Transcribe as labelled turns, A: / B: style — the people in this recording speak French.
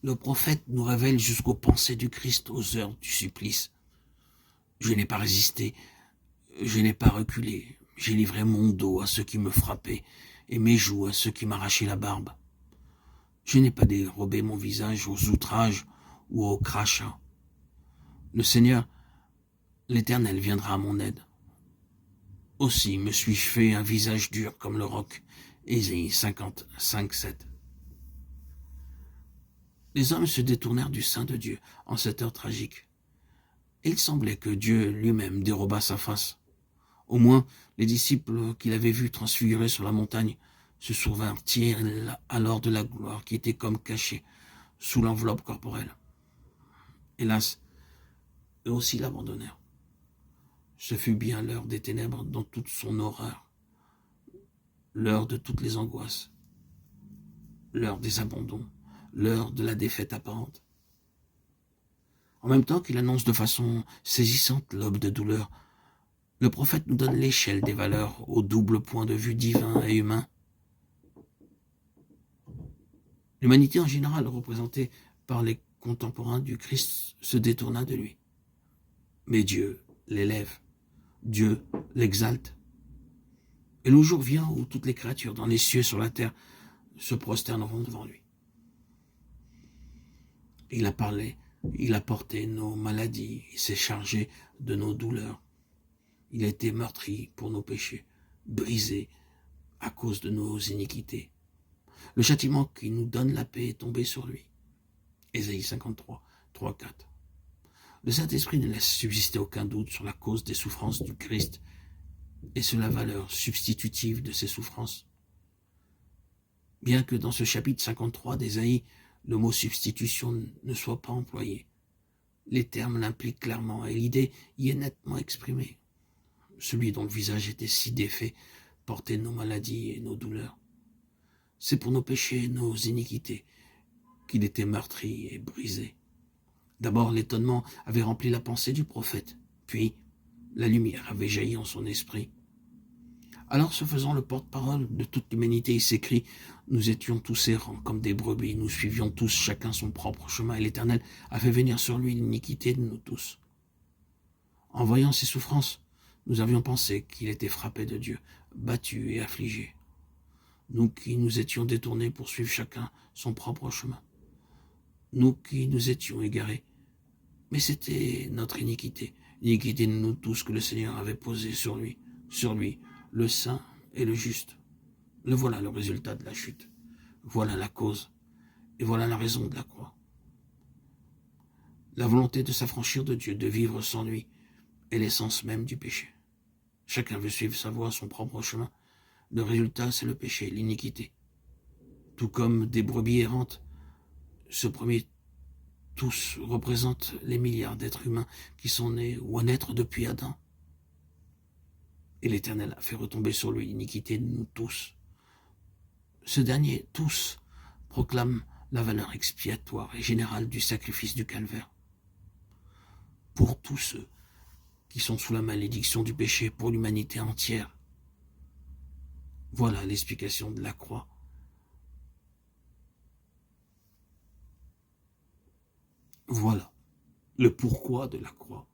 A: Le prophète nous révèle jusqu'aux pensées du Christ, aux heures du supplice. Je n'ai pas résisté, je n'ai pas reculé. J'ai livré mon dos à ceux qui me frappaient et mes joues à ceux qui m'arrachaient la barbe. Je n'ai pas dérobé mon visage aux outrages ou aux crachats. Le Seigneur, l'Éternel, viendra à mon aide. Aussi me suis-je fait un visage dur comme le roc. Ésaïe 55, 7. Les hommes se détournèrent du sein de Dieu en cette heure tragique. Et il semblait que Dieu lui-même dérobât sa face. Au moins, les disciples qu'il avait vus transfigurés sur la montagne se souvinrent alors de la gloire qui était comme cachée sous l'enveloppe corporelle. Hélas, eux aussi l'abandonnèrent. Ce fut bien l'heure des ténèbres dans toute son horreur, l'heure de toutes les angoisses, l'heure des abandons, l'heure de la défaite apparente. En même temps qu'il annonce de façon saisissante l'aube de douleur, le prophète nous donne l'échelle des valeurs au double point de vue divin et humain. L'humanité en général, représentée par les contemporains du Christ, se détourna de lui. Mais Dieu l'élève, Dieu l'exalte. Et le jour vient où toutes les créatures dans les cieux et sur la terre se prosterneront devant lui. Il a parlé, il a porté nos maladies, il s'est chargé de nos douleurs. Il a été meurtri pour nos péchés, brisé à cause de nos iniquités. Le châtiment qui nous donne la paix est tombé sur lui. Ésaïe 53, 3, 4. Le Saint-Esprit ne laisse subsister aucun doute sur la cause des souffrances du Christ et sur la valeur substitutive de ces souffrances. Bien que dans ce chapitre 53 d'Ésaïe, le mot substitution ne soit pas employé, les termes l'impliquent clairement et l'idée y est nettement exprimée. Celui dont le visage était si défait portait nos maladies et nos douleurs. C'est pour nos péchés et nos iniquités qu'il était meurtri et brisé. D'abord, l'étonnement avait rempli la pensée du prophète, puis la lumière avait jailli en son esprit. Alors, se faisant le porte-parole de toute l'humanité, il s'écrie « Nous étions tous errants comme des brebis, nous suivions tous chacun son propre chemin, et l'Éternel a fait venir sur lui l'iniquité de nous tous. » En voyant ses souffrances, nous avions pensé qu'il était frappé de Dieu, battu et affligé. Nous qui nous étions détournés pour suivre chacun son propre chemin. Nous qui nous étions égarés. Mais c'était notre iniquité, l'iniquité de nous tous que le Seigneur avait posée sur lui, le saint et le juste. Le voilà le résultat de la chute. Voilà la cause. Et voilà la raison de la croix. La volonté de s'affranchir de Dieu, de vivre sans lui, est l'essence même du péché. Chacun veut suivre sa voie, son propre chemin. Le résultat, c'est le péché, l'iniquité. Tout comme des brebis errantes, ce premier tous représentent les milliards d'êtres humains qui sont nés ou à naître depuis Adam. Et l'Éternel a fait retomber sur lui l'iniquité de nous tous. Ce dernier, tous, proclame la valeur expiatoire et générale du sacrifice du calvaire. Pour tous ceux qui sont sous la malédiction du péché, pour l'humanité entière. Voilà l'explication de la croix. Voilà le pourquoi de la croix.